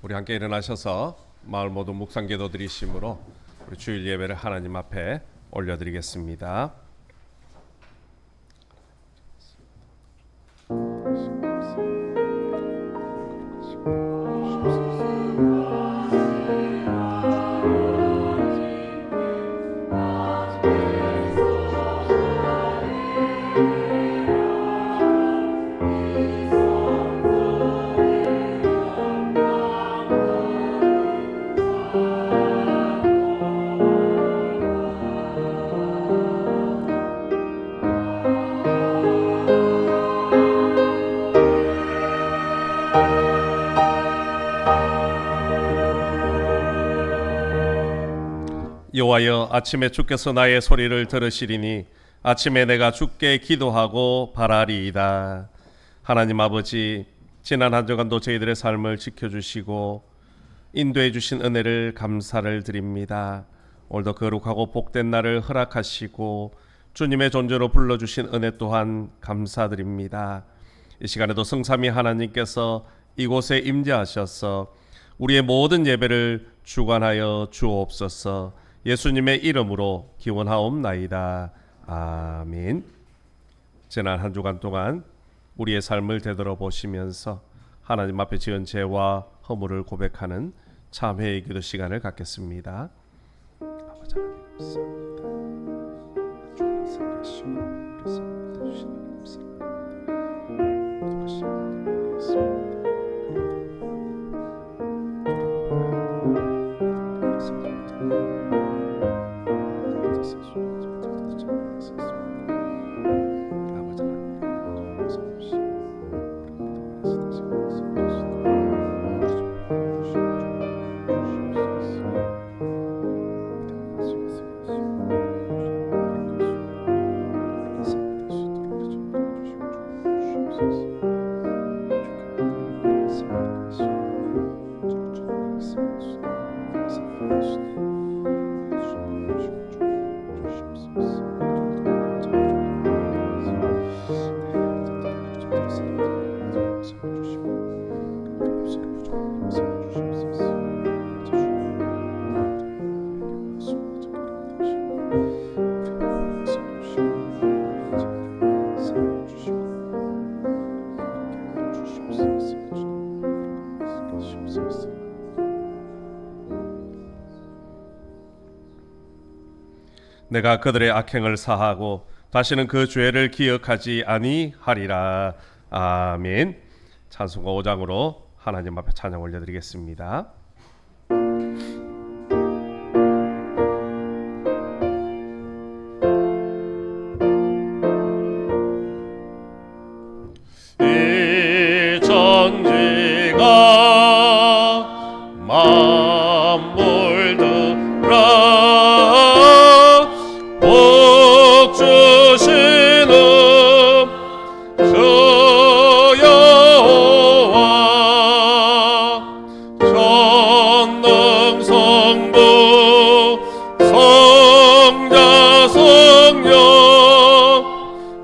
우리 함께 일어나셔서 마을 모두 묵상기도 드리심으로 우리 주일 예배를 하나님 앞에 올려드리겠습니다. 여호와여, 아침에 주께서 나의 소리를 들으시리니 아침에 내가 주께 기도하고 바라리이다. 하나님 아버지, 지난 한 주간도 저희들의 삶을 지켜주시고 인도해 주신 은혜를 감사를 드립니다. 오늘도 거룩하고 복된 날을 허락하시고 주님의 존재로 불러주신 은혜 또한 감사드립니다. 이 시간에도 성삼위 하나님께서 이곳에 임재하셔서 우리의 모든 예배를 주관하여 주옵소서. 예수님의 이름으로 기원하옵나이다. 아멘. 지난 한 주간 동안 우리의 삶을 되돌아보시면서 하나님 앞에 지은 죄와 허물을 고백하는 참회의 기도 시간을 갖겠습니다. 아버지 하나님 감사합니다. 주님의 살아계시고 우리 삶을 주시는 감사합니다. 내가 그들의 악행을 사하고 다시는 그 죄를 기억하지 아니하리라. 아멘. 찬송가 5장으로 하나님 앞에 찬양 올려드리겠습니다. 이 천지가 만물들아 복 주시는 주 여호와 전능성부 성자 성령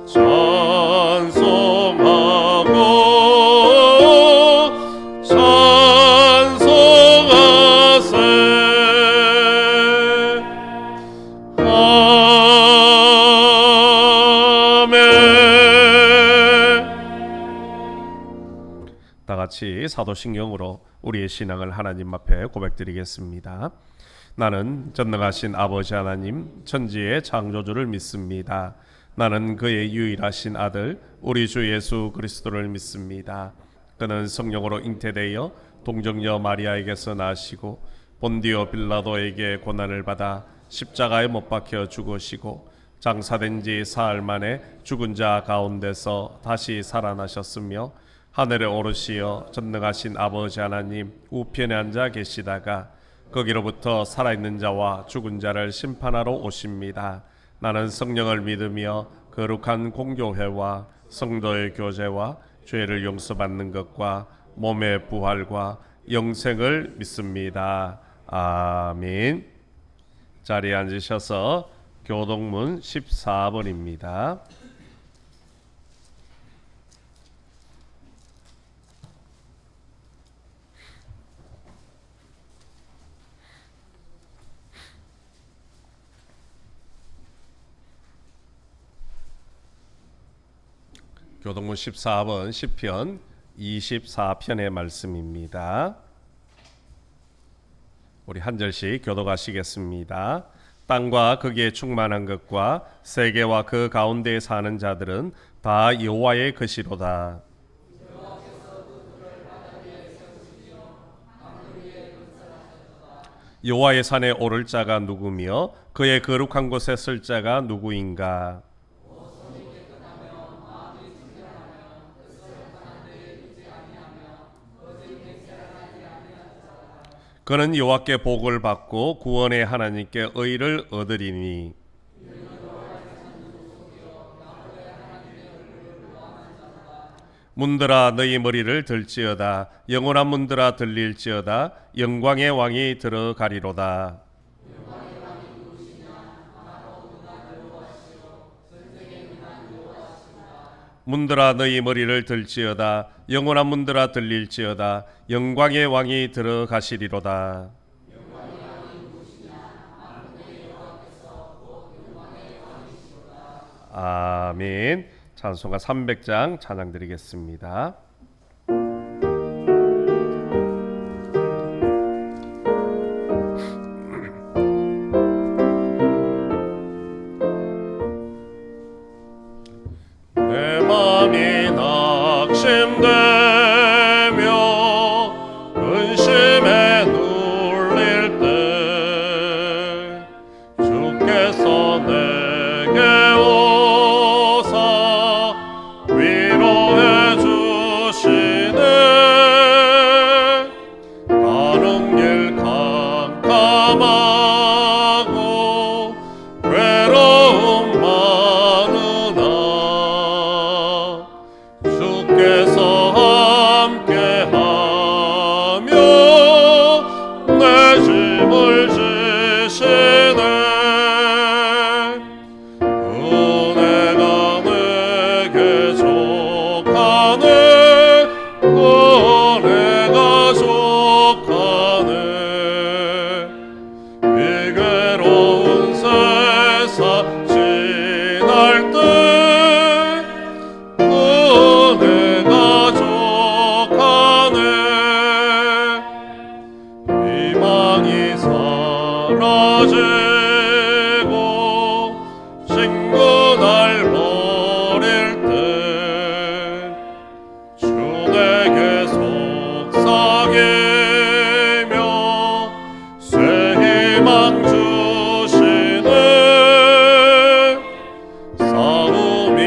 찬송하고 찬송하세. 다 같이 사도신경으로 우리의 신앙을 하나님 앞에 고백드리겠습니다. 나는 전능하신 아버지 하나님 천지의 창조주를 믿습니다. 나는 그의 유일하신 아들 우리 주 예수 그리스도를 믿습니다. 그는 성령으로 잉태되어 동정녀 마리아에게서 나시고 본디오 빌라도에게 고난을 받아 십자가에 못 박혀 죽으시고 장사된 지 사흘 만에 죽은 자 가운데서 다시 살아나셨으며 하늘에 오르시어 전능하신 아버지 하나님 우편에 앉아 계시다가 거기로부터 살아있는 자와 죽은 자를 심판하러 오십니다. 나는 성령을 믿으며 거룩한 공교회와 성도의 교제와 죄를 용서받는 것과 몸의 부활과 영생을 믿습니다. 아멘. 자리에 앉으셔서 교동문 14번입니다. 교동문 14번 시편 24편의 말씀입니다. 우리 한 절씩 교독하시겠습니다. 땅과 거기에 충만한 것과 세계와 그 가운데에 사는 자들은 다 여호와의 것이로다. 여호와의 산에 오를 자가 누구며 그의 거룩한 곳에 설 자가 누구인가? 그는 여호와께 복을 받고 구원의 하나님께 의를 얻으리니. 문들아 너희 머리를 들지어다. 영원한 문들아 들릴지어다. 영광의 왕이 들어가리로다. 문들아 너희 머리를 들지어다. 영원한 문들아 들릴지어다. 영광의 왕이 들어가시리로다. 아멘. 찬송가 300장 찬양 드리겠습니다. 내 맘이 낙심되며 근심에 눌릴 때 주께서 내게 오사 위로해 주시네. 가는 길 캄캄하고 외로움 많으나 주께서 함께하며 내 짐을 지시네. 은혜가 내게 족하네. 은혜가 족하네. 이 괴로운 세상 지날 때 은혜가 족하네. 희망이 사라지고 친구 날 버릴 때 주 내게 속삭이며 새 희망 주시네. 싸움이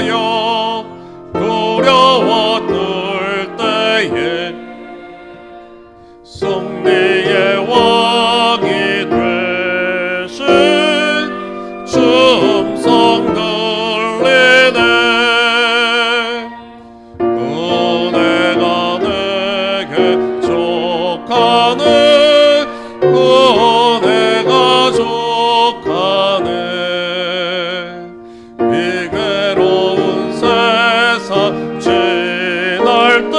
맹렬하여 두려워들 때에 승리의 왕이 되신 주 음성 들리네. 은혜가 내게 족하네. 은혜가 족하네. 이 괴로운 세상 지날 때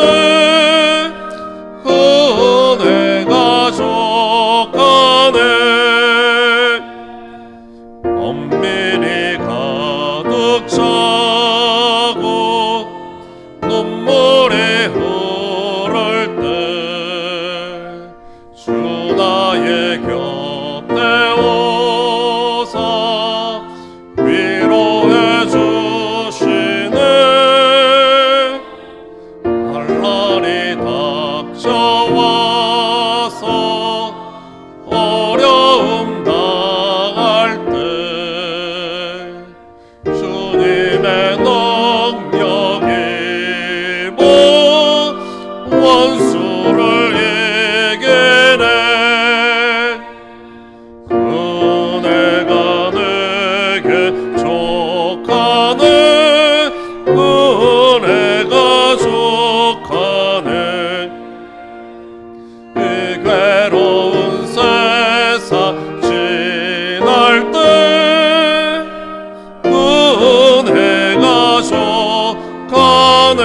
은혜가 족하네. 엄밀히 가득 차고 눈물이 흐를 때 주 나의 곁에 오사 위로해 주시네. 한날이 닥쳐와서 어려움 당할 때 주님의 능력이 뭐 원수를 이기네. 은혜가 내게 족하네. 은혜가 족하네. 이 괴로운 세상 지날 때 은혜가 족하네.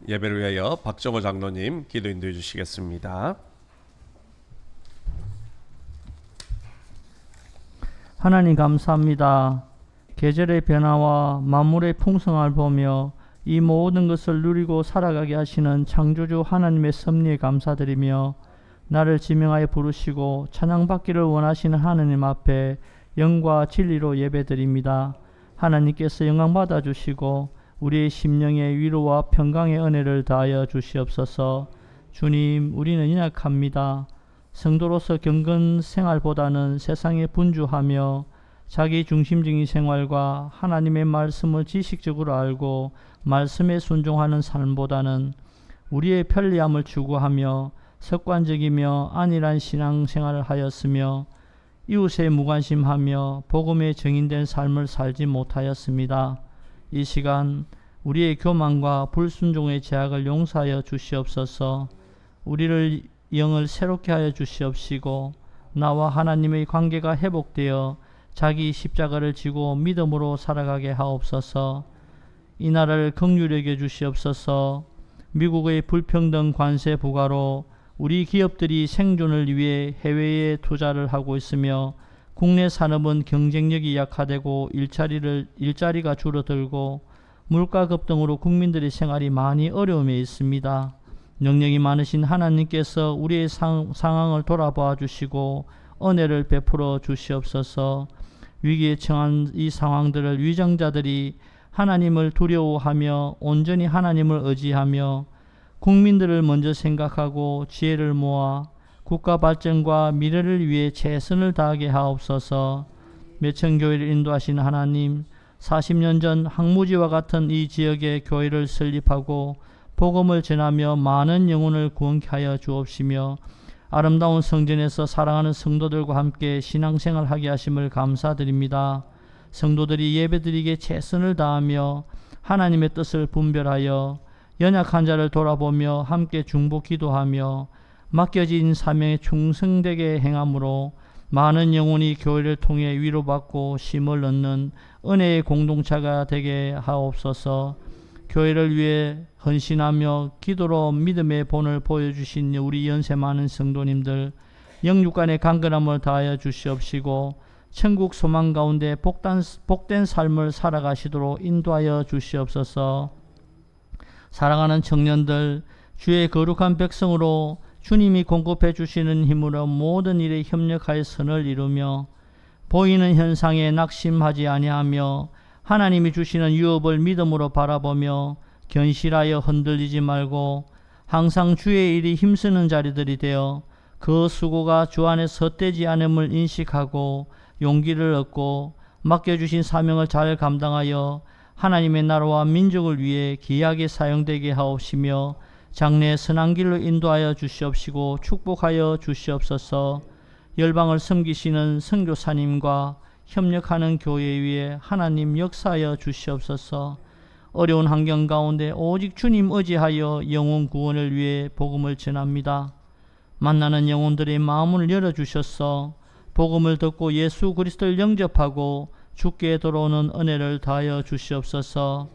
예배를 위하여 박정호 장로님 기도 인도해 주시겠습니다. 하나님 감사합니다. 계절의 변화와 만물의 풍성함을 보며 이 모든 것을 누리고 살아가게 하시는 창조주 하나님의 섭리에 감사드리며 나를 지명하여 부르시고 찬양받기를 원하시는 하나님 앞에 영과 진리로 예배드립니다. 하나님께서 영광 받아주시고 우리의 심령의 위로와 평강의 은혜를 다하여 주시옵소서. 주님, 우리는 연약합니다. 성도로서 경건 생활보다는 세상에 분주하며 자기 중심적인 생활과 하나님의 말씀을 지식적으로 알고 말씀에 순종하는 삶보다는 우리의 편리함을 추구하며 습관적이며 안일한 신앙생활을 하였으며 이웃에 무관심하며 복음에 정인된 삶을 살지 못하였습니다. 이 시간 우리의 교만과 불순종의 죄악을 용서하여 주시옵소서. 우리를 영을 새롭게 하여 주시옵시고 나와 하나님의 관계가 회복되어 자기 십자가를 지고 믿음으로 살아가게 하옵소서. 이 나라를 긍휼히 여겨 주시옵소서. 미국의 불평등 관세 부과로 우리 기업들이 생존을 위해 해외에 투자를 하고 있으며 국내 산업은 경쟁력이 약화되고 일자리가 줄어들고 물가 급등으로 국민들의 생활이 많이 어려움에 있습니다. 능력이 많으신 하나님께서 우리의 상황을 돌아봐 주시고 은혜를 베풀어 주시옵소서. 위기에 처한 이 상황들을 위정자들이 하나님을 두려워하며 온전히 하나님을 의지하며 국민들을 먼저 생각하고 지혜를 모아 국가 발전과 미래를 위해 최선을 다하게 하옵소서. 매천교회를 인도하신 하나님, 40년 전 항무지와 같은 이 지역에 교회를 설립하고 복음을 전하며 많은 영혼을 구원케 하여 주옵시며 아름다운 성전에서 사랑하는 성도들과 함께 신앙생활 하게 하심을 감사드립니다. 성도들이 예배드리기에 최선을 다하며 하나님의 뜻을 분별하여 연약한 자를 돌아보며 함께 중보 기도하며 맡겨진 사명에 충성되게 행함으로 많은 영혼이 교회를 통해 위로받고 쉼을 얻는 은혜의 공동체가 되게 하옵소서. 교회를 위해 헌신하며 기도로 믿음의 본을 보여주신 우리 연세 많은 성도님들 영육간의 강건함을 다하여 주시옵시고 천국 소망 가운데 복된 삶을 살아가시도록 인도하여 주시옵소서. 사랑하는 청년들, 주의 거룩한 백성으로 주님이 공급해 주시는 힘으로 모든 일에 협력하여 선을 이루며 보이는 현상에 낙심하지 아니하며 하나님이 주시는 유업을 믿음으로 바라보며 견실하여 흔들리지 말고 항상 주의 일이 힘쓰는 자리들이 되어 그 수고가 주 안에서 헛되지 않음을 인식하고 용기를 얻고 맡겨주신 사명을 잘 감당하여 하나님의 나라와 민족을 위해 귀하게 사용되게 하옵시며 장래의 선한 길로 인도하여 주시옵시고 축복하여 주시옵소서. 열방을 섬기시는 선교사님과 협력하는 교회 위에 하나님 역사하여 주시옵소서. 어려운 환경 가운데 오직 주님 의지하여 영혼 구원을 위해 복음을 전합니다. 만나는 영혼들의 마음을 열어주셔서 복음을 듣고 예수 그리스도를 영접하고 주께 돌아오는 은혜를 다하여 주시옵소서.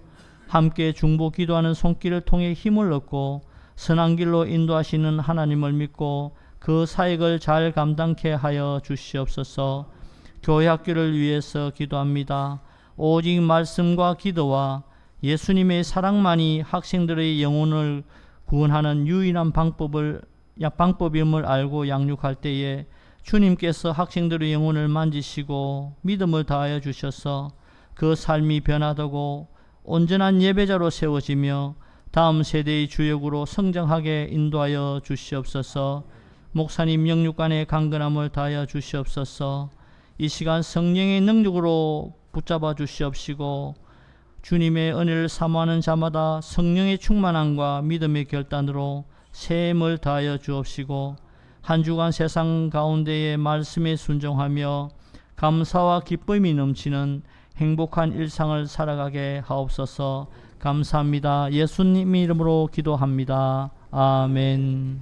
함께 중보 기도하는 손길을 통해 힘을 얻고 선한 길로 인도하시는 하나님을 믿고 그 사역을 잘 감당케 하여 주시옵소서. 교회 학교를 위해서 기도합니다. 오직 말씀과 기도와 예수님의 사랑만이 학생들의 영혼을 구원하는 유일한 방법임을 알고 양육할 때에 주님께서 학생들의 영혼을 만지시고 믿음을 다하여 주셔서 그 삶이 변화되고 온전한 예배자로 세워지며 다음 세대의 주역으로 성장하게 인도하여 주시옵소서. 목사님 영육간의 강건함을 다하여 주시옵소서. 이 시간 성령의 능력으로 붙잡아 주시옵시고 주님의 은혜를 사모하는 자마다 성령의 충만함과 믿음의 결단으로 샘을 다하여 주옵시고 한 주간 세상 가운데의 말씀에 순종하며 감사와 기쁨이 넘치는 행복한 일상을 살아가게 하옵소서. 감사합니다. 예수님 이름으로 기도합니다. 아멘.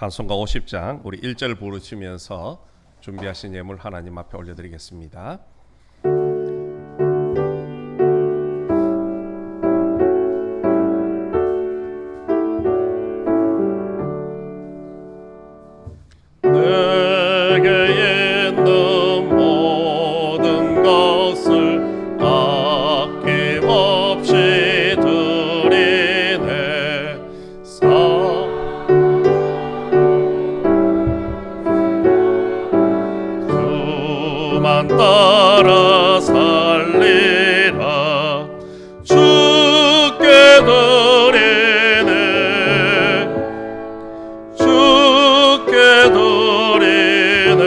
찬송가 50장 우리 1절 부르시면서 준비하신 예물 하나님 앞에 올려드리겠습니다. 내게 있는 모든 것을 아낌없이 드리네. 주만 따라 살리라. 주께 드리네. 주께 드리네.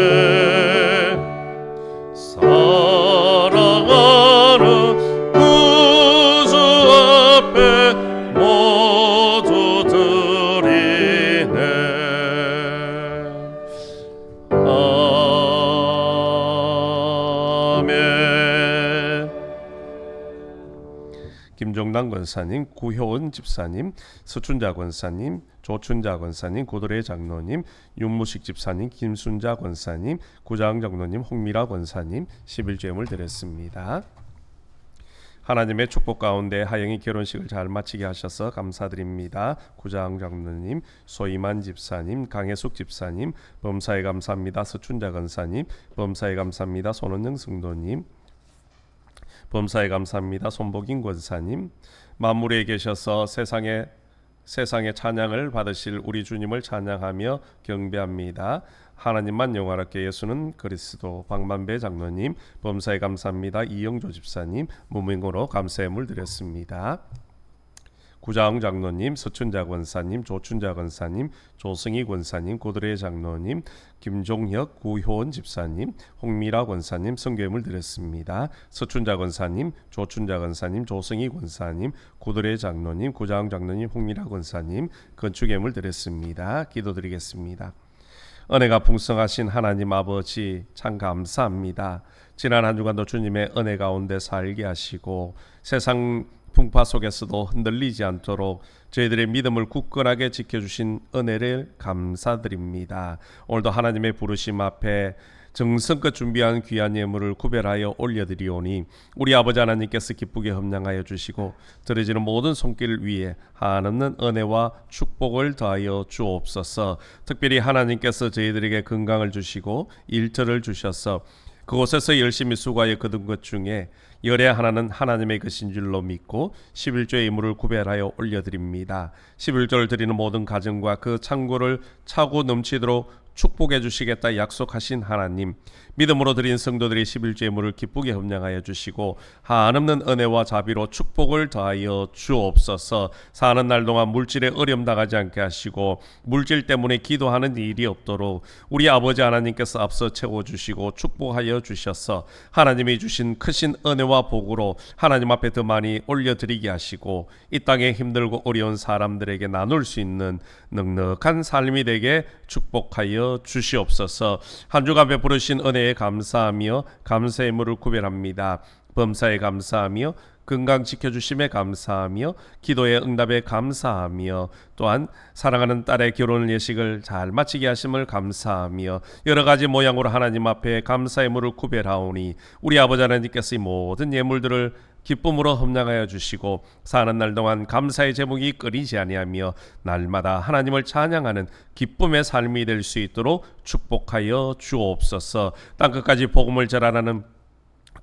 사랑하는 구주 앞에 모두 드리네. 아멘. 김종남 권사님, 구효은 집사님, 서춘자 권사님, 조춘자 권사님, 고도래 장로님, 윤무식 집사님, 김순자 권사님, 구장 장로님, 홍미라 권사님 11제물 드렸습니다. 하나님의 축복 가운데 하영이 결혼식을 잘 마치게 하셔서 감사드립니다. 구장 장로님, 소이만 집사님, 강혜숙 집사님, 범사에 감사합니다. 서춘자 권사님, 범사에 감사합니다. 손원영 성도님, 범사에 감사합니다. 손복인 권사님, 만물에 계셔서 세상의 찬양을 받으실 우리 주님을 찬양하며 경배합니다. 하나님만 영화롭게 예수는 그리스도. 박만배 장로님, 범사에 감사합니다. 이영조 집사님, 무명으로 감사의 물 드렸습니다. 구장 장로님, 서춘자 권사님, 조춘자 권사님, 조승희 권사님, 고드레 장로님, 김종혁, 구효원 집사님, 홍미라 권사님 성교물 드렸습니다. 서춘자 권사님, 조춘자 권사님, 조승희 권사님, 고드레 장로님, 구장 장로님, 홍미라 권사님 건축예물 드렸습니다. 기도드리겠습니다. 은혜가 풍성하신 하나님 아버지 참 감사합니다. 지난 한 주간도 주님의 은혜 가운데 살게 하시고 세상 풍파 속에서도 흔들리지 않도록 저희들의 믿음을 굳건하게 지켜주신 은혜를 감사드립니다. 오늘도 하나님의 부르심 앞에 정성껏 준비한 귀한 예물을 구별하여 올려드리오니 우리 아버지 하나님께서 기쁘게 흠양하여 주시고 드려지는 모든 손길 위에 한없는 은혜와 축복을 더하여 주옵소서. 특별히 하나님께서 저희들에게 건강을 주시고 일터를 주셔서 그곳에서 열심히 수고하여 거둔 것 중에 열의 하나는 하나님의 것인 줄로 믿고 11조의 예물을 구별하여 올려드립니다. 11조를 드리는 모든 가정과 그 창고를 차고 넘치도록 축복해 주시겠다 약속하신 하나님, 믿음으로 드린 성도들이 11조 예물을 기쁘게 흠양하여 주시고 한없는 은혜와 자비로 축복을 더하여 주옵소서. 사는 날 동안 물질에 어려움 당하지 않게 하시고 물질 때문에 기도하는 일이 없도록 우리 아버지 하나님께서 앞서 채워주시고 축복하여 주셔서 하나님이 주신 크신 은혜와 복으로 하나님 앞에 더 많이 올려드리게 하시고 이 땅에 힘들고 어려운 사람들에게 나눌 수 있는 넉넉한 삶이 되게 축복하여 주시옵소서. 한 주간 베푸르신 은혜에 감사하며 감사의 물을 구별합니다. 범사에 감사하며 건강 지켜주심에 감사하며 기도의 응답에 감사하며 또한 사랑하는 딸의 결혼 예식을 잘 마치게 하심을 감사하며 여러 가지 모양으로 하나님 앞에 감사의 물을 구별하오니 우리 아버지 하나님께서 이 모든 예물들을 기쁨으로 흠양하여 주시고 사는 날 동안 감사의 제목이 끊이지 아니하며 날마다 하나님을 찬양하는 기쁨의 삶이 될 수 있도록 축복하여 주옵소서. 땅끝까지 복음을 전하라는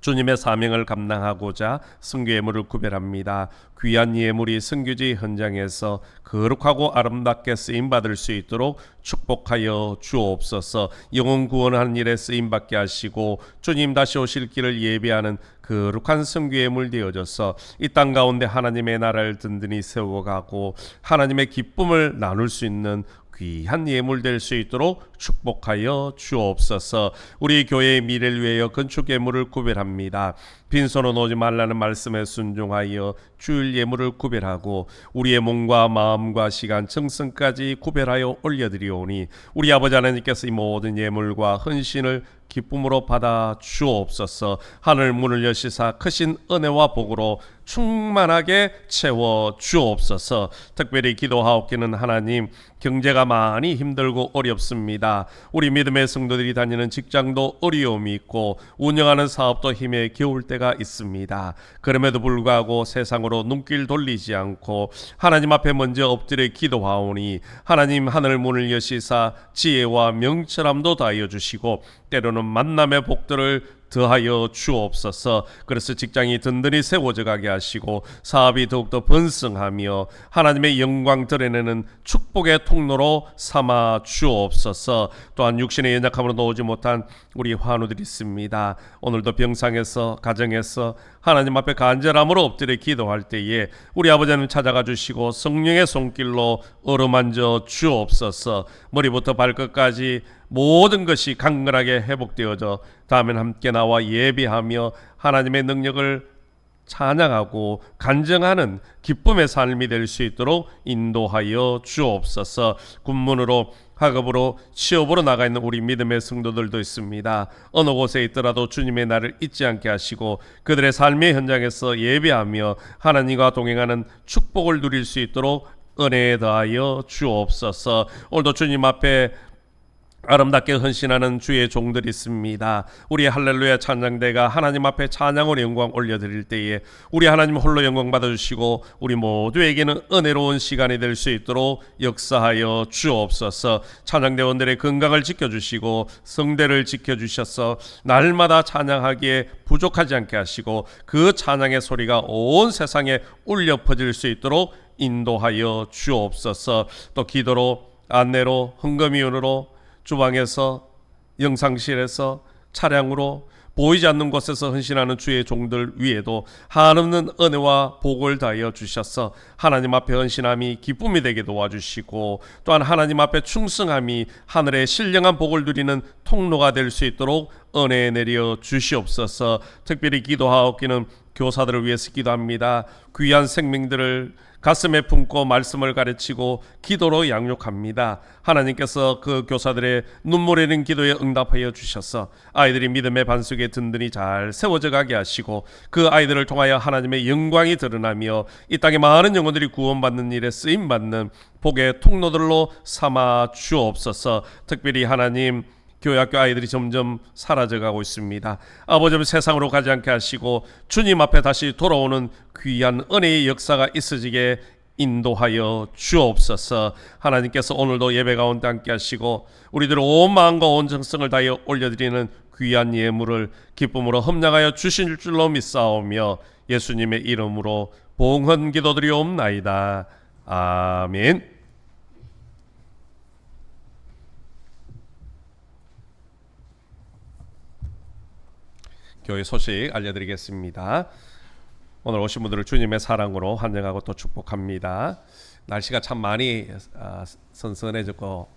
주님의 사명을 감당하고자 성교 예물을 구별합니다. 귀한 예물이 성교지 현장에서 거룩하고 아름답게 쓰임받을 수 있도록 축복하여 주옵소서. 영혼 구원하는 일에 쓰임받게 하시고 주님 다시 오실 길을 예비하는 거룩한 성교 예물 되어져서 이 땅 가운데 하나님의 나라를 든든히 세워가고 하나님의 기쁨을 나눌 수 있는 귀한 예물 될 수 있도록 축복하여 주옵소서. 우리 교회의 미래를 위하여 건축 예물을 구별합니다. 빈손은 오지 말라는 말씀에 순종하여 주일 예물을 구별하고 우리의 몸과 마음과 시간, 정성까지 구별하여 올려드리오니 우리 아버지 하나님께서 이 모든 예물과 헌신을 기쁨으로 받아 주옵소서. 하늘 문을 여시사 크신 은혜와 복으로 충만하게 채워 주옵소서. 특별히 기도하옵기는 하나님, 경제가 많이 힘들고 어렵습니다. 우리 믿음의 성도들이 다니는 직장도 어려움이 있고 운영하는 사업도 힘에 겨울 때가 있습니다. 그럼에도 불구하고 세상으로 눈길 돌리지 않고 하나님 앞에 먼저 엎드려 기도하오니 하나님 하늘 문을 여시사 지혜와 명철함도 다하여 주시고 때로는 만남의 복들을 더하여 주옵소서. 그래서 직장이 든든히 세워져 가게 하시고 사업이 더욱더 번성하며 하나님의 영광 드러내는 축복의 통로로 삼아 주옵소서. 또한 육신의 연약함으로 놓지 못한 우리 환우들이 있습니다. 오늘도 병상에서 가정에서 하나님 앞에 간절함으로 엎드려 기도할 때에 우리 아버지는 찾아가 주시고 성령의 손길로 어루만져 주옵소서. 머리부터 발끝까지 모든 것이 강건하게 회복되어져 다음엔 함께 나와 예배하며 하나님의 능력을 찬양하고 간증하는 기쁨의 삶이 될 수 있도록 인도하여 주옵소서. 군문으로 학업으로 취업으로 나가 있는 우리 믿음의 성도들도 있습니다. 어느 곳에 있더라도 주님의 날을 잊지 않게 하시고 그들의 삶의 현장에서 예배하며 하나님과 동행하는 축복을 누릴 수 있도록 은혜에 더하여 주옵소서. 오늘도 주님 앞에 아름답게 헌신하는 주의 종들이 있습니다. 우리 할렐루야 찬양대가 하나님 앞에 찬양으로 영광 올려드릴 때에 우리 하나님 홀로 영광 받아주시고 우리 모두에게는 은혜로운 시간이 될 수 있도록 역사하여 주옵소서. 찬양대원들의 건강을 지켜주시고 성대를 지켜주셔서 날마다 찬양하기에 부족하지 않게 하시고 그 찬양의 소리가 온 세상에 울려 퍼질 수 있도록 인도하여 주옵소서. 또 기도로 안내로 헌금위원으로 주방에서 영상실에서 차량으로 보이지 않는 곳에서 헌신하는 주의 종들 위에도 한없는 은혜와 복을 다하여 주셔서 하나님 앞에 헌신함이 기쁨이 되게 도와주시고 또한 하나님 앞에 충성함이 하늘의 신령한 복을 누리는 통로가 될 수 있도록 은혜 내려 주시옵소서. 특별히 기도하옵기는 교사들을 위해서 기도합니다. 귀한 생명들을 가슴에 품고 말씀을 가르치고 기도로 양육합니다. 하나님께서 그 교사들의 눈물 흘리는 기도에 응답하여 주셔서 아이들이 믿음의 반석에 든든히 잘 세워져 가게 하시고 그 아이들을 통하여 하나님의 영광이 드러나며 이 땅에 많은 영혼들이 구원받는 일에 쓰임받는 복의 통로들로 삼아 주옵소서. 특별히 하나님 교회학교 아이들이 점점 사라져가고 있습니다. 아버지 세상으로 가지 않게 하시고 주님 앞에 다시 돌아오는 귀한 은혜의 역사가 있어지게 인도하여 주옵소서. 하나님께서 오늘도 예배 가운데 함께 하시고 우리들 온 마음과 온 정성을 다하여 올려드리는 귀한 예물을 기쁨으로 험량하여 주실 줄로 믿사오며 예수님의 이름으로 봉헌 기도드리옵나이다. 아멘. 교회 소식 알려드리겠습니다. 오늘 오신 분들을 주님의 사랑으로 환영하고 또 축복합니다. 날씨가 참 많이 선선해졌고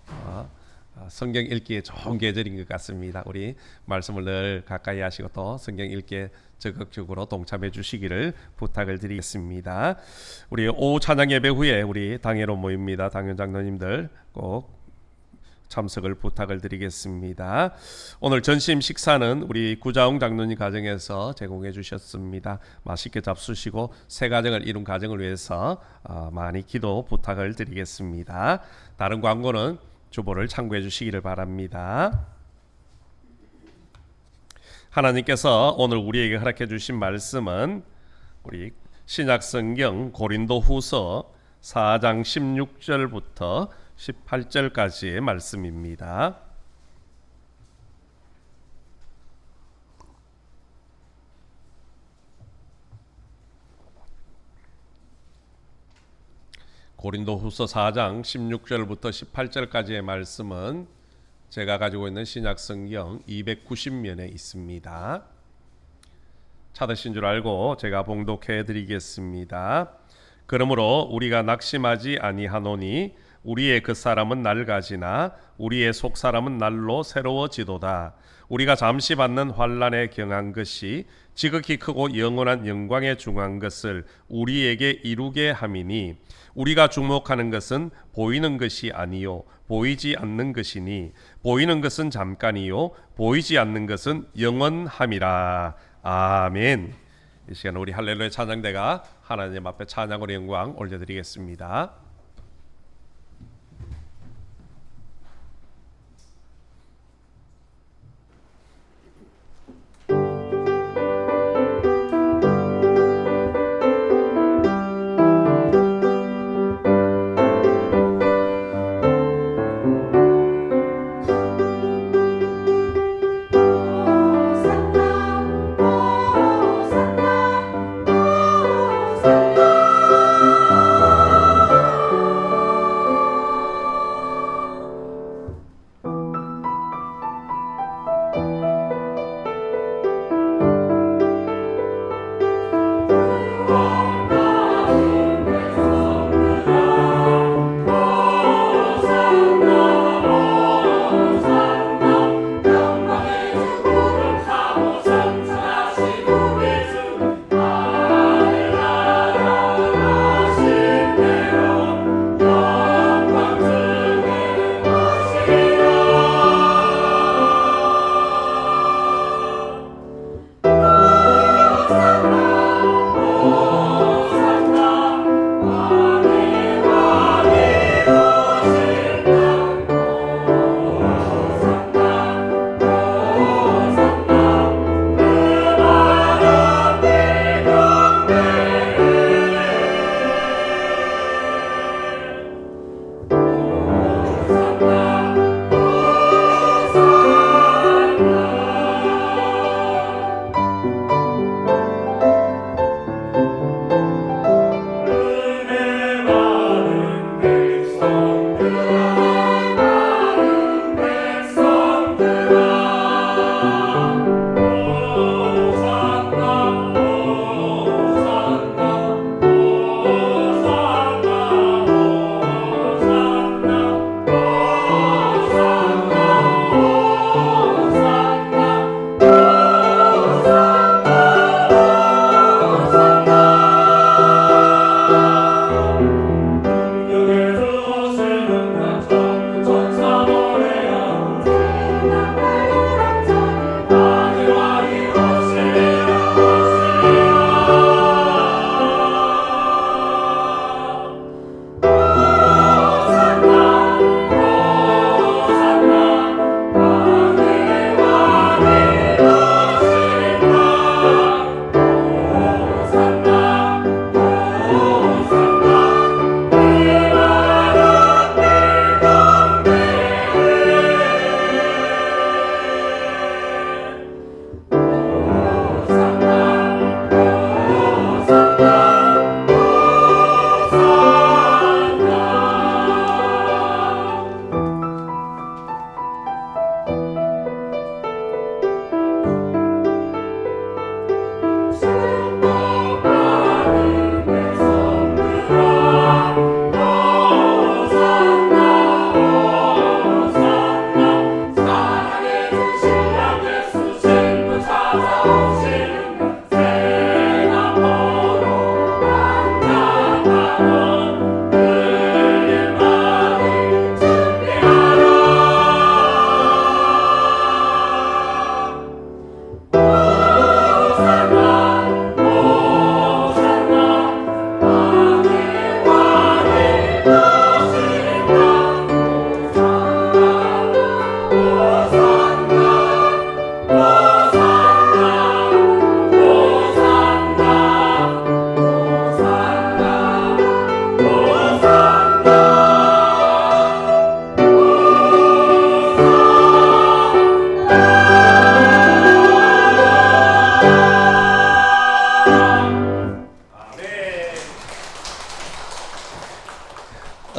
성경 읽기에 좋은 계절인 것 같습니다. 우리 말씀을 늘 가까이 하시고 또 성경 읽기에 적극적으로 동참해 주시기를 부탁을 드리겠습니다. 우리 오후 찬양 예배 후에 우리 당회로 모입니다. 당회 장로님들 꼭 참석을 부탁을 드리겠습니다. 오늘 전심 식사는 우리 구자웅 장로님 가정에서 제공해 주셨습니다. 맛있게 잡수시고 새 가정을 이룬 가정을 위해서 많이 기도 부탁을 드리겠습니다. 다른 광고는 주보를 참고해 주시기를 바랍니다. 하나님께서 오늘 우리에게 허락해 주신 말씀은 우리 신약성경 고린도후서 4장 16절부터 18절까지의 말씀입니다. 고린도후서 4장 16절부터 18절까지의 말씀은 제가 가지고 있는 신약성경 290면에 있습니다. 찾으신 줄 알고 제가 봉독해 드리겠습니다. 그러므로 우리가 낙심하지 아니하노니 우리의 겉사람은 낡아지나 우리의 속사람은 날로 새로워지도다. 우리가 잠시 받는 환난에 경한 것이 지극히 크고 영원한 영광에 중한 것을 우리에게 이루게 함이니 우리가 주목하는 것은 보이는 것이 아니요 보이지 않는 것이니 보이는 것은 잠깐이요 보이지 않는 것은 영원함이라. 아멘. 이 시간 우리 할렐루야 찬양대가 하나님 앞에 찬양으로 영광 올려드리겠습니다.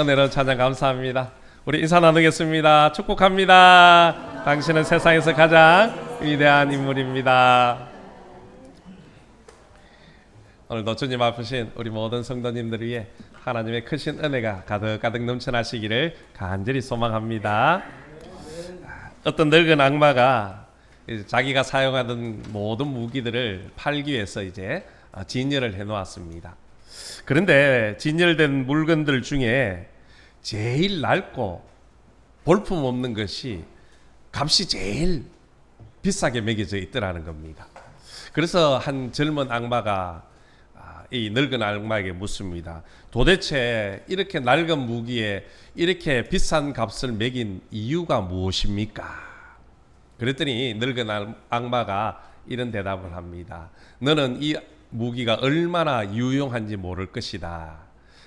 은혜로운 찬양 감사합니다. 우리 인사 나누겠습니다. 축복합니다. 당신은 세상에서 가장 위대한 인물입니다. 오늘도 주님 앞으신 우리 모든 성도님들 위해 하나님의 크신 은혜가 가득가득 넘쳐나시기를 간절히 소망합니다. 어떤 늙은 악마가 자기가 사용하던 모든 무기들을 팔기 위해서 이제 진열을 해놓았습니다. 그런데 진열된 물건들 중에 제일 낡고 볼품 없는 것이 값이 제일 비싸게 매겨져 있더라는 겁니다. 그래서 한 젊은 악마가 이 늙은 악마에게 묻습니다. 도대체 이렇게 낡은 무기에 이렇게 비싼 값을 매긴 이유가 무엇입니까? 그랬더니 늙은 악마가 이런 대답을 합니다. 너는 이 무기가 얼마나 유용한지 모를 것이다.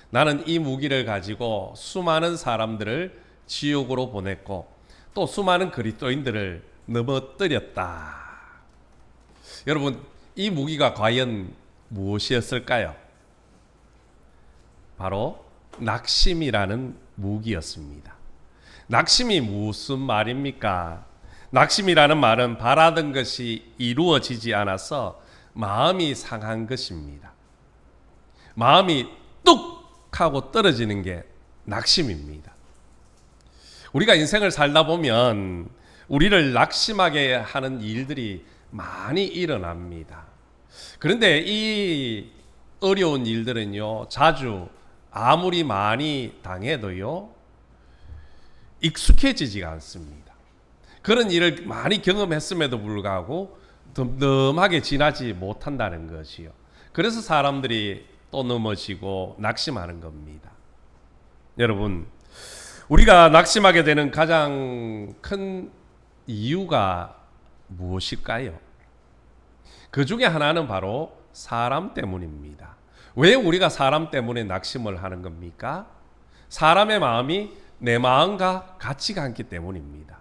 나는 이 무기를 가지고 수많은 사람들을 지옥으로 보냈고 또 수많은 그리스도인들을 넘어뜨렸다. 여러분, 이 무기가 과연 무엇이었을까요? 바로 낙심이라는 무기였습니다. 낙심이 무슨 말입니까? 낙심이라는 말은 바라던 것이 이루어지지 않아서 마음이 상한 것입니다. 마음이 뚝 하고 떨어지는 게 낙심입니다. 우리가 인생을 살다 보면 우리를 낙심하게 하는 일들이 많이 일어납니다. 그런데 이 어려운 일들은요, 자주 아무리 많이 당해도요, 익숙해지지가 않습니다. 그런 일을 많이 경험했음에도 불구하고 덤덤하게 지나지 못한다는 것이요. 그래서 사람들이 또 넘어지고 낙심하는 겁니다. 여러분, 우리가 낙심하게 되는 가장 큰 이유가 무엇일까요? 그 중에 하나는 바로 사람 때문입니다. 왜 우리가 사람 때문에 낙심을 하는 겁니까? 사람의 마음이 내 마음과 같지가 않기 때문입니다.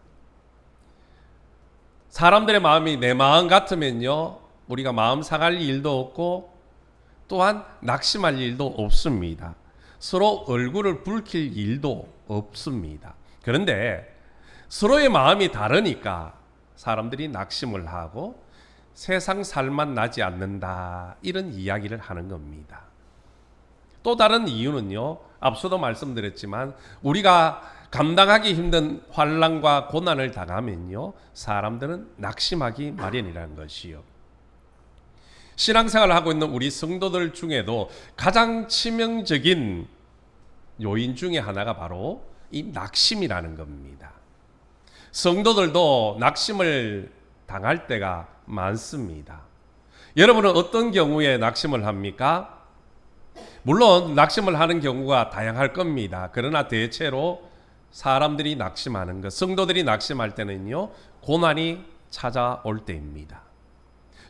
사람들의 마음이 내 마음 같으면요, 우리가 마음 상할 일도 없고 또한 낙심할 일도 없습니다. 서로 얼굴을 붉힐 일도 없습니다. 그런데 서로의 마음이 다르니까 사람들이 낙심을 하고 세상 살만 나지 않는다, 이런 이야기를 하는 겁니다. 또 다른 이유는요, 앞서도 말씀드렸지만 우리가 감당하기 힘든 환난과 고난을 당하면요, 사람들은 낙심하기 마련이라는 것이요. 신앙생활을 하고 있는 우리 성도들 중에도 가장 치명적인 요인 중에 하나가 바로 이 낙심이라는 겁니다. 성도들도 낙심을 당할 때가 많습니다. 여러분은 어떤 경우에 낙심을 합니까? 물론 낙심을 하는 경우가 다양할 겁니다. 그러나 대체로 사람들이 낙심하는 것, 성도들이 낙심할 때는요, 고난이 찾아올 때입니다.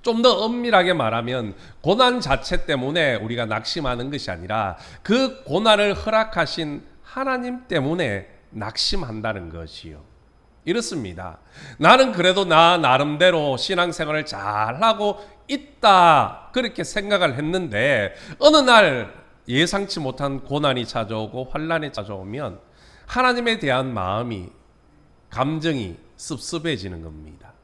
좀 더 엄밀하게 말하면 고난 자체 때문에 우리가 낙심하는 것이 아니라 그 고난을 허락하신 하나님 때문에 낙심한다는 것이요. 이렇습니다. 나는 그래도 나 나름대로 신앙생활을 잘하고 있다, 그렇게 생각을 했는데 어느 날 예상치 못한 고난이 찾아오고 환난이 찾아오면 하나님에 대한 마음이, 감정이 습습해지는 겁니다.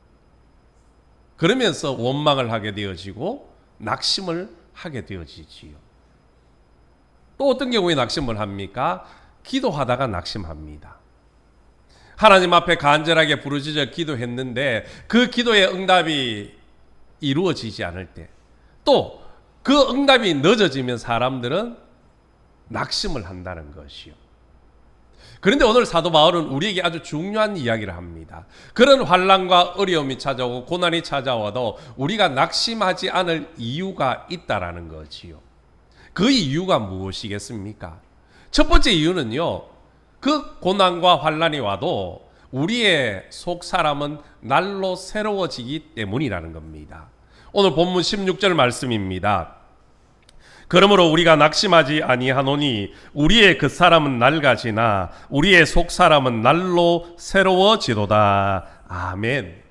그러면서 원망을 하게 되어지고 낙심을 하게 되어지지요. 또 어떤 경우에 낙심을 합니까? 기도하다가 낙심합니다. 하나님 앞에 간절하게 부르짖어 기도했는데 그 기도의 응답이 이루어지지 않을 때, 또 그 응답이 늦어지면 사람들은 낙심을 한다는 것이요. 그런데 오늘 사도 바울은 우리에게 아주 중요한 이야기를 합니다. 그런 환난과 어려움이 찾아오고 고난이 찾아와도 우리가 낙심하지 않을 이유가 있다라는 거지요. 그 이유가 무엇이겠습니까? 첫 번째 이유는요, 그 고난과 환난이 와도 우리의 속 사람은 날로 새로워지기 때문이라는 겁니다. 오늘 본문 16절 말씀입니다. 그러므로 우리가 낙심하지 아니하노니 우리의 그 사람은 낡아지나 우리의 속 사람은 날로 새로워지도다. 아멘.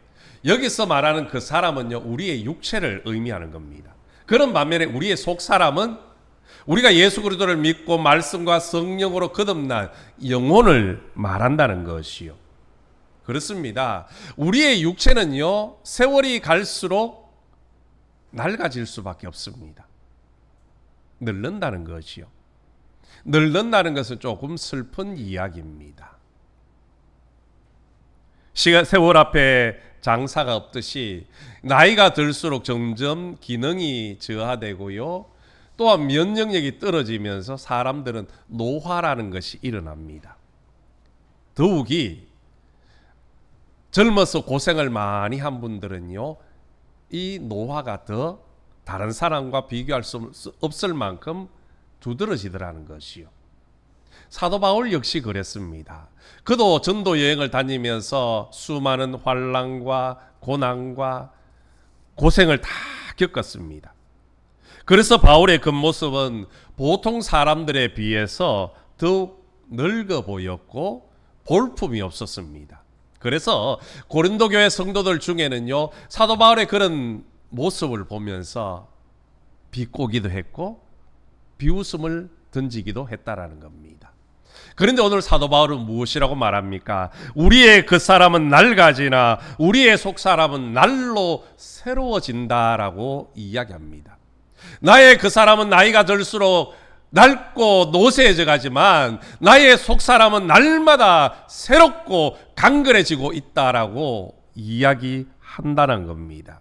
여기서 말하는 그 사람은요, 우리의 육체를 의미하는 겁니다. 그런 반면에 우리의 속 사람은 우리가 예수 그리스도를 믿고 말씀과 성령으로 거듭난 영혼을 말한다는 것이요. 그렇습니다. 우리의 육체는요, 세월이 갈수록 낡아질 수밖에 없습니다. 늙는다는 것이요. 늙는다는 것은 조금 슬픈 이야기입니다. 세월 앞에 장사가 없듯이 나이가 들수록 점점 기능이 저하되고요. 또한 면역력이 떨어지면서 사람들은 노화라는 것이 일어납니다. 더욱이 젊어서 고생을 많이 한 분들은요, 이 노화가 더 다른 사람과 비교할 수 없을 만큼 두드러지더라는 것이요. 사도 바울 역시 그랬습니다. 그도 전도 여행을 다니면서 수많은 환난과 고난과 고생을 다 겪었습니다. 그래서 바울의 겉모습은 보통 사람들에 비해서 더욱 늙어 보였고 볼품이 없었습니다. 그래서 고린도 교회 성도들 중에는요, 사도 바울의 그런 모습을 보면서 비꼬기도 했고 비웃음을 던지기도 했다라는 겁니다. 그런데 오늘 사도 바울은 무엇이라고 말합니까? 우리의 그 사람은 낡아지나 우리의 속 사람은 날로 새로워진다라고 이야기합니다. 나의 그 사람은 나이가 들수록 낡고 노쇠해져 가지만 나의 속 사람은 날마다 새롭고 강건해지고 있다라고 이야기한다는 겁니다.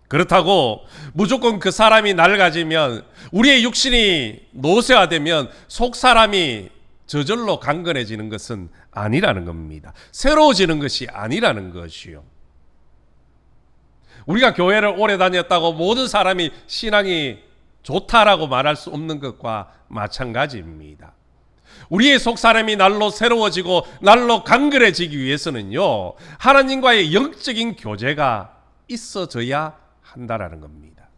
그렇다고 무조건 그 사람이 낡아지면, 우리의 육신이 노쇠화되면 속 사람이 저절로 강건해지는 것은 아니라는 겁니다. 새로워지는 것이 아니라는 것이요. 우리가 교회를 오래 다녔다고 모든 사람이 신앙이 좋다라고 말할 수 없는 것과 마찬가지입니다. 우리의 속 사람이 날로 새로워지고 날로 강건해지기 위해서는요, 하나님과의 영적인 교제가 있어져야 한다라는 겁니다.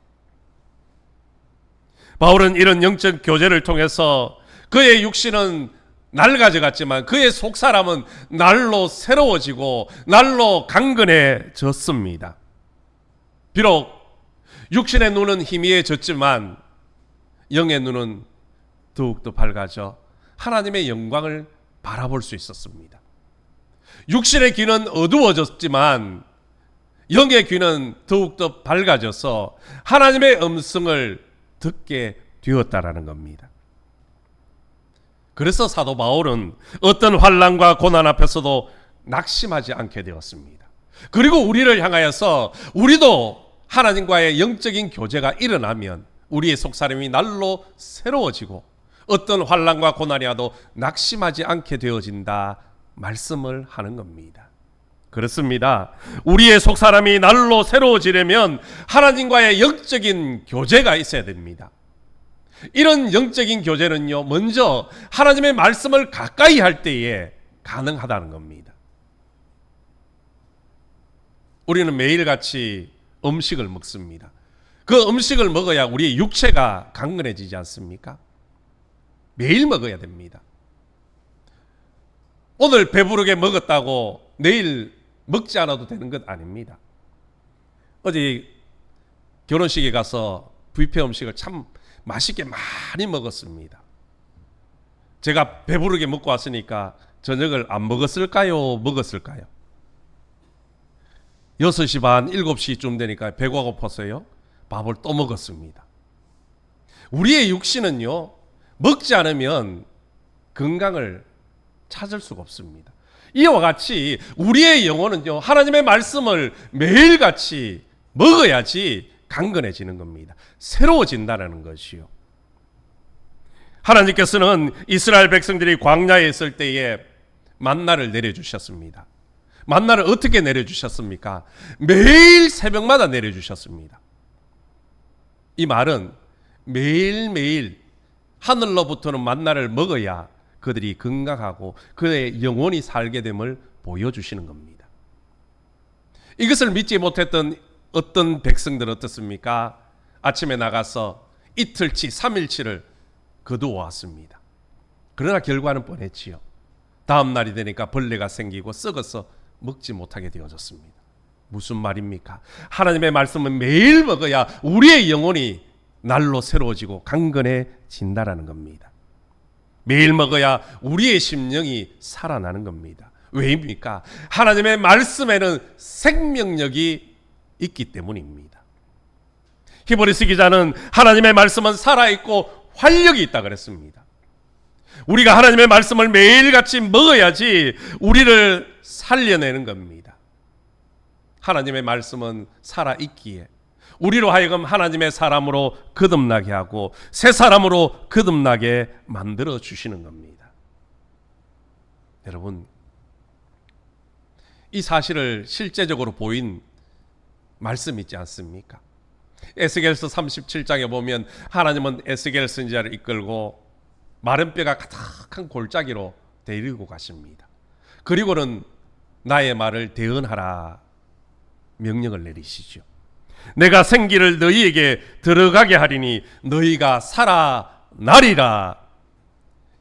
바울은 이런 영적 교제를 통해서 그의 육신은 낡아져 갔지만 그의 속 사람은 날로 새로워지고 날로 강건해졌습니다. 비록 육신의 눈은 희미해졌지만 영의 눈은 더욱더 밝아져 하나님의 영광을 바라볼 수 있었습니다. 육신의 귀는 어두워졌지만 영의 귀는 더욱더 밝아져서 하나님의 음성을 듣게 되었다라는 겁니다. 그래서 사도 바울은 어떤 환난과 고난 앞에서도 낙심하지 않게 되었습니다. 그리고 우리를 향하여서 우리도 하나님과의 영적인 교제가 일어나면 우리의 속사람이 날로 새로워지고 어떤 환난과 고난이 와도 낙심하지 않게 되어진다 말씀을 하는 겁니다. 그렇습니다. 우리의 속사람이 날로 새로워지려면 하나님과의 영적인 교제가 있어야 됩니다. 이런 영적인 교제는요, 먼저 하나님의 말씀을 가까이 할 때에 가능하다는 겁니다. 우리는 매일같이 음식을 먹습니다. 그 음식을 먹어야 우리의 육체가 강건해지지 않습니까? 매일 먹어야 됩니다. 오늘 배부르게 먹었다고 내일 먹지 않아도 되는 것 아닙니다. 어제 결혼식에 가서 뷔페 음식을 참 맛있게 많이 먹었습니다. 제가 배부르게 먹고 왔으니까 저녁을 안 먹었을까요? 먹었을까요? 6시 반, 7시쯤 되니까 배가 고팠어요. 밥을 또 먹었습니다. 우리의 육신은요, 먹지 않으면 건강을 찾을 수가 없습니다. 이와 같이 우리의 영혼은요, 하나님의 말씀을 매일같이 먹어야지 강건해지는 겁니다. 새로워진다는 것이요. 하나님께서는 이스라엘 백성들이 광야에 있을 때에 만나를 내려주셨습니다. 만나를 어떻게 내려주셨습니까? 매일 새벽마다 내려주셨습니다. 이 말은 매일매일 하늘로부터는 만나를 먹어야 그들이 건강하고 그의 영혼이 살게 됨을 보여주시는 겁니다. 이것을 믿지 못했던 어떤 백성들은 어떻습니까? 아침에 나가서 이틀치, 3일치를 거두어 왔습니다. 그러나 결과는 뻔했지요. 다음 날이 되니까 벌레가 생기고 썩어서 먹지 못하게 되어졌습니다. 무슨 말입니까? 하나님의 말씀은 매일 먹어야 우리의 영혼이 날로 새로워지고 강건해진다라는 겁니다. 매일 먹어야 우리의 심령이 살아나는 겁니다. 왜입니까? 하나님의 말씀에는 생명력이 있기 때문입니다. 히브리서 기자는 하나님의 말씀은 살아있고 활력이 있다 그랬습니다. 우리가 하나님의 말씀을 매일같이 먹어야지 우리를 살려내는 겁니다. 하나님의 말씀은 살아있기에 우리로 하여금 하나님의 사람으로 거듭나게 하고 새 사람으로 거듭나게 만들어 주시는 겁니다. 여러분, 이 사실을 실제적으로 보인 말씀 있지 않습니까? 에스겔서 37장에 보면 하나님은 에스겔 선지자를 이끌고 마른 뼈가 가득한 골짜기로 데리고 가십니다. 그리고는 나의 말을 대언하라 명령을 내리시죠. 내가 생기를 너희에게 들어가게 하리니 너희가 살아나리라.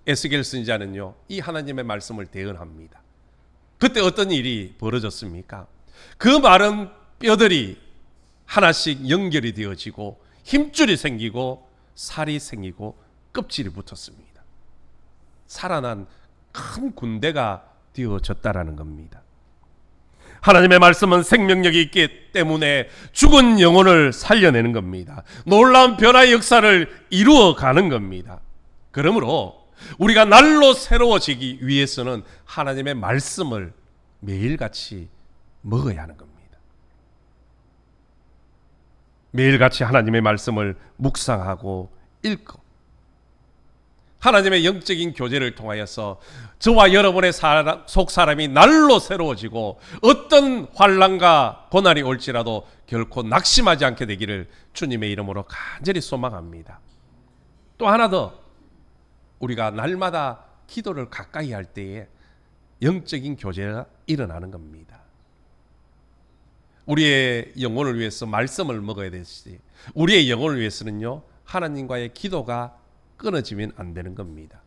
에스겔 선지자는요, 이 하나님의 말씀을 대언합니다. 그때 어떤 일이 벌어졌습니까? 그 마른 뼈들이 하나씩 연결이 되어지고 힘줄이 생기고 살이 생기고 껍질이 붙었습니다. 살아난 큰 군대가 되어졌다라는 겁니다. 하나님의 말씀은 생명력이 있기 때문에 죽은 영혼을 살려내는 겁니다. 놀라운 변화의 역사를 이루어가는 겁니다. 그러므로 우리가 날로 새로워지기 위해서는 하나님의 말씀을 매일같이 먹어야 하는 겁니다. 매일같이 하나님의 말씀을 묵상하고 읽고 하나님의 영적인 교제를 통하여서 저와 여러분의 속 사람이 날로 새로워지고 어떤 환난과 고난이 올지라도 결코 낙심하지 않게 되기를 주님의 이름으로 간절히 소망합니다. 또 하나 더, 우리가 날마다 기도를 가까이 할 때에 영적인 교제가 일어나는 겁니다. 우리의 영혼을 위해서 말씀을 먹어야 되듯이 우리의 영혼을 위해서는요, 하나님과의 기도가 끊어지면 안 되는 겁니다.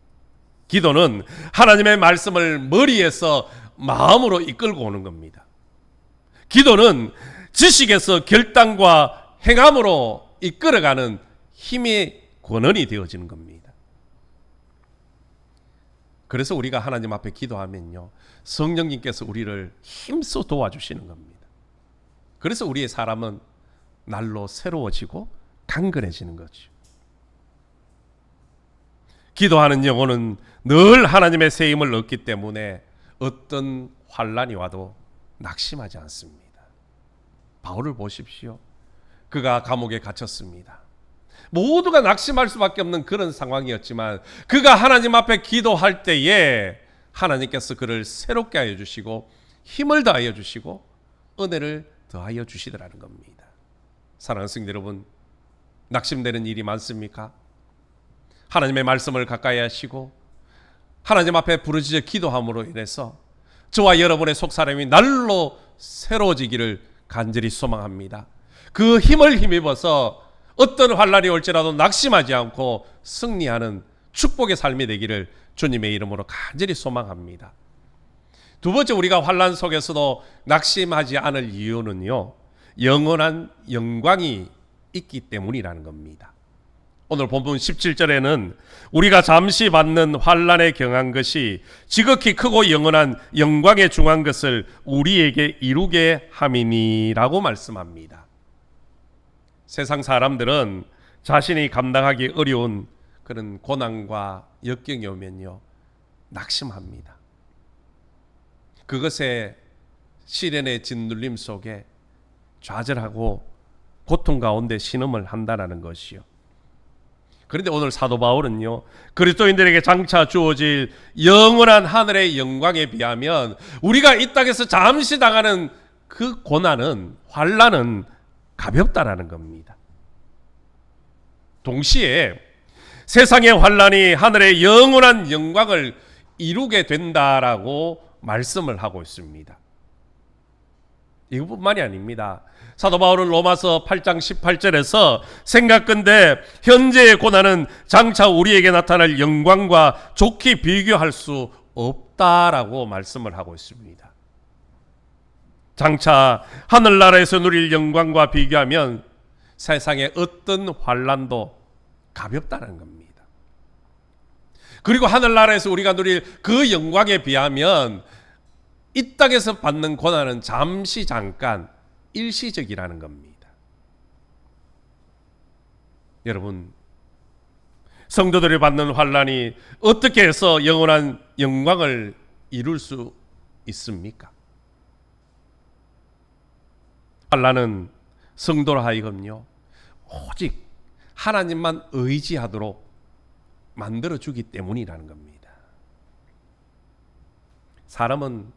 기도는 하나님의 말씀을 머리에서 마음으로 이끌고 오는 겁니다. 기도는 지식에서 결단과 행함으로 이끌어가는 힘의 권한이 되어지는 겁니다. 그래서 우리가 하나님 앞에 기도하면요, 성령님께서 우리를 힘써 도와주시는 겁니다. 그래서 우리의 사람은 날로 새로워지고 강건해지는 거죠. 기도하는 영혼은 늘 하나님의 새 힘을 얻기 때문에 어떤 환난이 와도 낙심하지 않습니다. 바울을 보십시오. 그가 감옥에 갇혔습니다. 모두가 낙심할 수밖에 없는 그런 상황이었지만 그가 하나님 앞에 기도할 때에 하나님께서 그를 새롭게 하여 주시고 힘을 더하여 주시고 은혜를 더하여 주시더라는 겁니다. 사랑하는 성도 여러분, 낙심되는 일이 많습니까? 하나님의 말씀을 가까이 하시고 하나님 앞에 부르짖어 기도함으로 인해서 저와 여러분의 속사람이 날로 새로워지기를 간절히 소망합니다. 그 힘을 힘입어서 어떤 환난이 올지라도 낙심하지 않고 승리하는 축복의 삶이 되기를 주님의 이름으로 간절히 소망합니다. 두 번째, 우리가 환난 속에서도 낙심하지 않을 이유는요, 영원한 영광이 있기 때문이라는 겁니다. 오늘 본문 17절에는 우리가 잠시 받는 환난에 경한 것이 지극히 크고 영원한 영광에 중한 것을 우리에게 이루게 함이니라고 말씀합니다. 세상 사람들은 자신이 감당하기 어려운 그런 고난과 역경이 오면요, 낙심합니다. 그것에 시련의 짓눌림 속에 좌절하고 고통 가운데 신음을 한다는 것이요. 그런데 오늘 사도 바울은요, 그리스도인들에게 장차 주어질 영원한 하늘의 영광에 비하면 우리가 이 땅에서 잠시 당하는 그 고난은, 환난은 가볍다라는 겁니다. 동시에 세상의 환난이 하늘의 영원한 영광을 이루게 된다라고 말씀을 하고 있습니다. 이것뿐만이 아닙니다. 사도 바울은 로마서 8장 18절에서 생각건대 현재의 고난은 장차 우리에게 나타날 영광과 좋게 비교할 수 없다라고 말씀을 하고 있습니다. 장차 하늘나라에서 누릴 영광과 비교하면 세상의 어떤 환난도 가볍다는 겁니다. 그리고 하늘나라에서 우리가 누릴 그 영광에 비하면 이 땅에서 받는 고난은 잠시 잠깐 일시적이라는 겁니다. 여러분, 성도들이 받는 환난이 어떻게 해서 영원한 영광을 이룰 수 있습니까? 환난은 성도로 하여금요, 오직 하나님만 의지하도록 만들어주기 때문이라는 겁니다. 사람은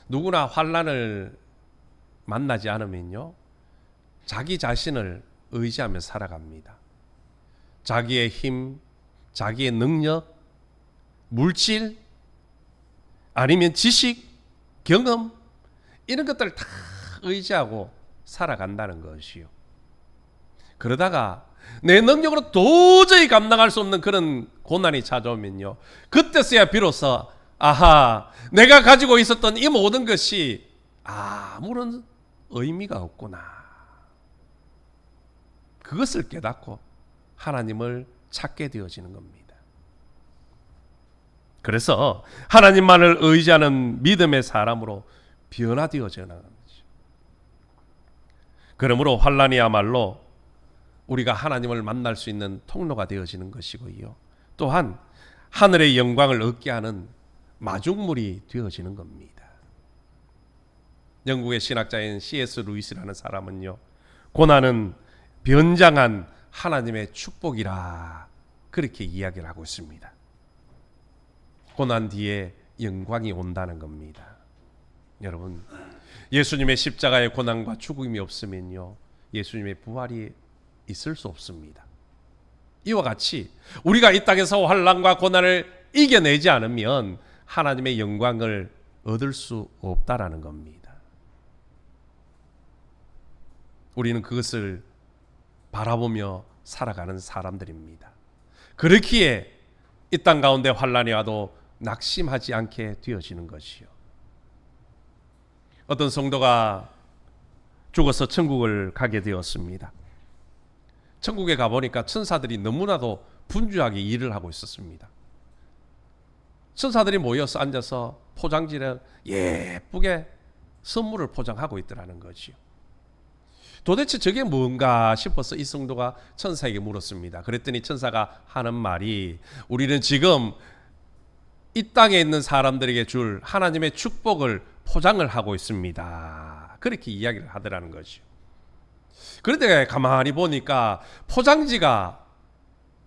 누구나 환난을 만나지 않으면요, 자기 자신을 의지하며 살아갑니다. 자기의 힘, 자기의 능력, 물질, 아니면 지식, 경험, 이런 것들을 다 의지하고 살아간다는 것이요. 그러다가 내 능력으로 도저히 감당할 수 없는 그런 고난이 찾아오면요, 그때서야 비로소 아하, 내가 가지고 있었던 이 모든 것이 아무런 의미가 없구나, 그것을 깨닫고 하나님을 찾게 되어지는 겁니다. 그래서 하나님만을 의지하는 믿음의 사람으로 변화되어져 나가는 거죠. 그러므로 환난이야말로 우리가 하나님을 만날 수 있는 통로가 되어지는 것이고요, 또한 하늘의 영광을 얻게 하는 마중물이 되어지는 겁니다. 영국의 신학자인 C.S. 루이스라는 사람은요, 고난은 변장한 하나님의 축복이라 그렇게 이야기를 하고 있습니다. 고난 뒤에 영광이 온다는 겁니다. 여러분, 예수님의 십자가의 고난과 죽음이 없으면요, 예수님의 부활이 있을 수 없습니다. 이와 같이 우리가 이 땅에서 환난과 고난을 이겨내지 않으면 하나님의 영광을 얻을 수 없다라는 겁니다. 우리는 그것을 바라보며 살아가는 사람들입니다. 그렇기에 이 땅 가운데 환난이 와도 낙심하지 않게 되어지는 것이요. 어떤 성도가 죽어서 천국을 가게 되었습니다. 천국에 가보니까 천사들이 너무나도 분주하게 일을 하고 있었습니다. 천사들이 모여서 앉아서 포장지를 예쁘게 선물을 포장하고 있더라는 거지요. 도대체 저게 뭔가 싶어서 이 성도가 천사에게 물었습니다. 그랬더니 천사가 하는 말이, 우리는 지금 이 땅에 있는 사람들에게 줄 하나님의 축복을 포장을 하고 있습니다, 그렇게 이야기를 하더라는 거죠. 그런데 가만히 보니까 포장지가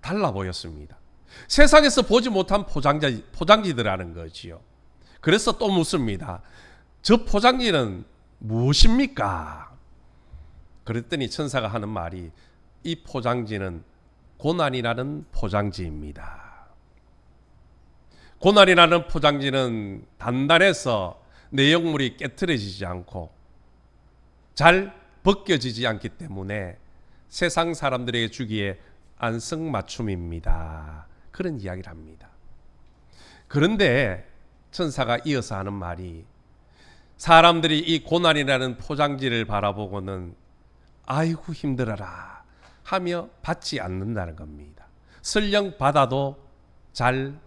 달라 보였습니다. 세상에서 보지 못한 포장지들이라는 거지요. 그래서 또 묻습니다. 저 포장지는 무엇입니까? 그랬더니 천사가 하는 말이, 이 포장지는 고난이라는 포장지입니다. 고난이라는 포장지는 단단해서 내용물이 깨트려지지 않고 잘 벗겨지지 않기 때문에 세상 사람들에게 주기에 안성맞춤입니다, 그런 이야기를 합니다. 그런데 천사가 이어서 하는 말이, 사람들이 이 고난이라는 포장지를 바라보고는 아이고 힘들어라 하며 받지 않는다는 겁니다. 설령 받아도 잘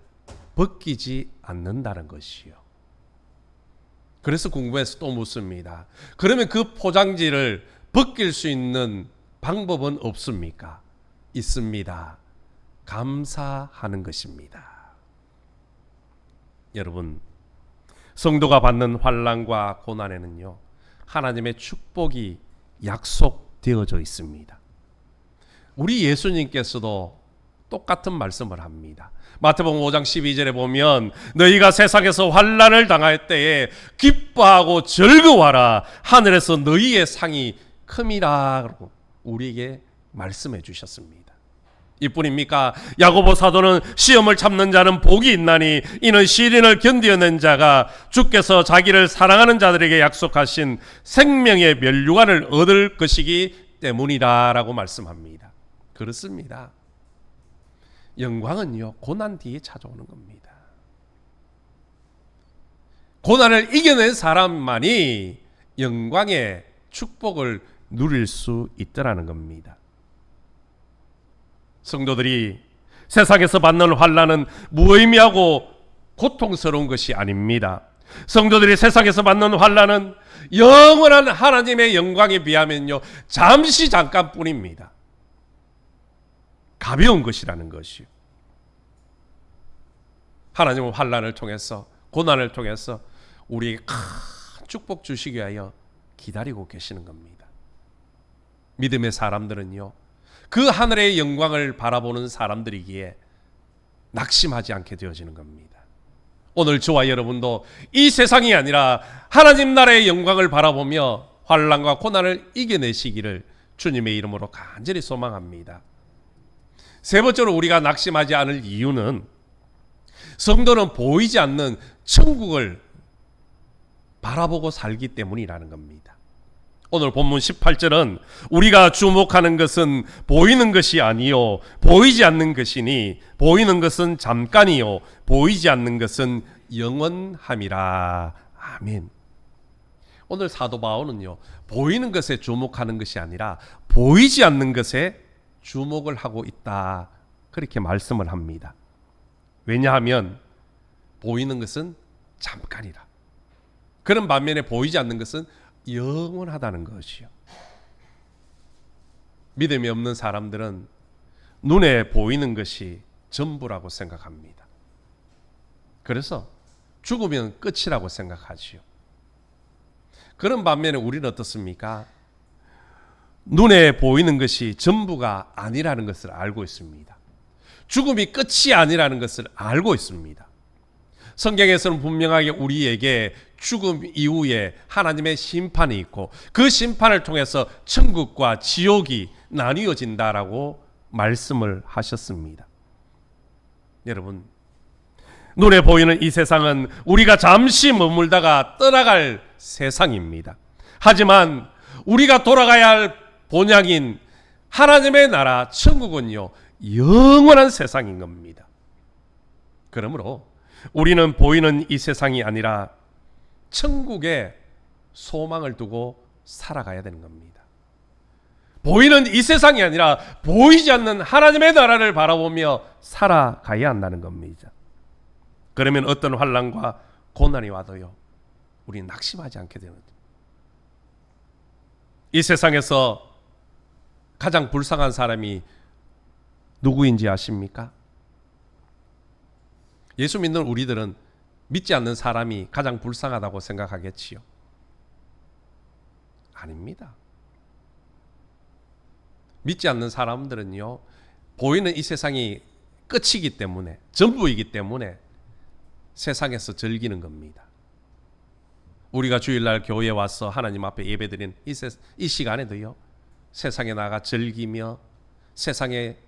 벗기지 않는다는 것이요. 그래서 궁금해서 또 묻습니다. 그러면 그 포장지를 벗길 수 있는 방법은 없습니까? 있습니다. 감사하는 것입니다. 여러분, 성도가 받는 환난과 고난에는요, 하나님의 축복이 약속되어져 있습니다. 우리 예수님께서도 똑같은 말씀을 합니다. 마태복음 5장 12절에 보면, 너희가 세상에서 환난을 당할 때에 기뻐하고 즐거워하라, 하늘에서 너희의 상이 큼이라고 우리에게 말씀해 주셨습니다. 이뿐입니까? 야고보 사도는 시험을 참는 자는 복이 있나니 이는 시련을 견디어낸 자가 주께서 자기를 사랑하는 자들에게 약속하신 생명의 면류관을 얻을 것이기 때문이라라고 말씀합니다. 그렇습니다. 영광은요, 고난 뒤에 찾아오는 겁니다. 고난을 이겨낸 사람만이 영광의 축복을 누릴 수 있더라는 겁니다. 성도들이 세상에서 받는 환난은 무의미하고 고통스러운 것이 아닙니다. 성도들이 세상에서 받는 환난은 영원한 하나님의 영광에 비하면요, 잠깐뿐입니다. 가벼운 것이라는 것이요. 하나님은 환난을 통해서, 고난을 통해서 우리에게 큰 축복 주시기 위하여 기다리고 계시는 겁니다. 믿음의 사람들은요, 그 하늘의 영광을 바라보는 사람들이기에 낙심하지 않게 되어지는 겁니다. 오늘 저와 여러분도 이 세상이 아니라 하나님 나라의 영광을 바라보며 환난과 고난을 이겨내시기를 주님의 이름으로 간절히 소망합니다. 세 번째로 우리가 낙심하지 않을 이유는 성도는 보이지 않는 천국을 바라보고 살기 때문이라는 겁니다. 오늘 본문 18절은 우리가 주목하는 것은 보이는 것이 아니요 보이지 않는 것이니 보이는 것은 잠깐이요 보이지 않는 것은 영원함이라. 아멘. 오늘 사도 바울은요, 보이는 것에 주목하는 것이 아니라 보이지 않는 것에 주목을 하고 있다, 그렇게 말씀을 합니다. 왜냐하면 보이는 것은 잠깐이라. 그런 반면에 보이지 않는 것은 영원하다는 것이요. 믿음이 없는 사람들은 눈에 보이는 것이 전부라고 생각합니다. 그래서 죽으면 끝이라고 생각하지요. 그런 반면에 우리는 어떻습니까? 눈에 보이는 것이 전부가 아니라는 것을 알고 있습니다. 죽음이 끝이 아니라는 것을 알고 있습니다. 성경에서는 분명하게 우리에게 죽음 이후에 하나님의 심판이 있고 그 심판을 통해서 천국과 지옥이 나뉘어진다라고 말씀을 하셨습니다. 여러분, 눈에 보이는 이 세상은 우리가 잠시 머물다가 떠나갈 세상입니다. 하지만 우리가 돌아가야 할 본향인 하나님의 나라 천국은요, 영원한 세상인 겁니다. 그러므로 우리는 보이는 이 세상이 아니라 천국에 소망을 두고 살아가야 되는 겁니다. 보이는 이 세상이 아니라 보이지 않는 하나님의 나라를 바라보며 살아가야 한다는 겁니다. 그러면 어떤 환난과 고난이 와도요, 우리는 낙심하지 않게 되는 거죠. 이 세상에서 가장 불쌍한 사람이 누구인지 아십니까? 예수 믿는 우리들은 믿지 않는 사람이 가장 불쌍하다고 생각하겠지요? 아닙니다. 믿지 않는 사람들은요, 보이는 이 세상이 끝이기 때문에, 전부이기 때문에 세상에서 즐기는 겁니다. 우리가 주일날 교회에 와서 하나님 앞에 예배드린 이 시간에도요, 세상에 나가 즐기며 세상의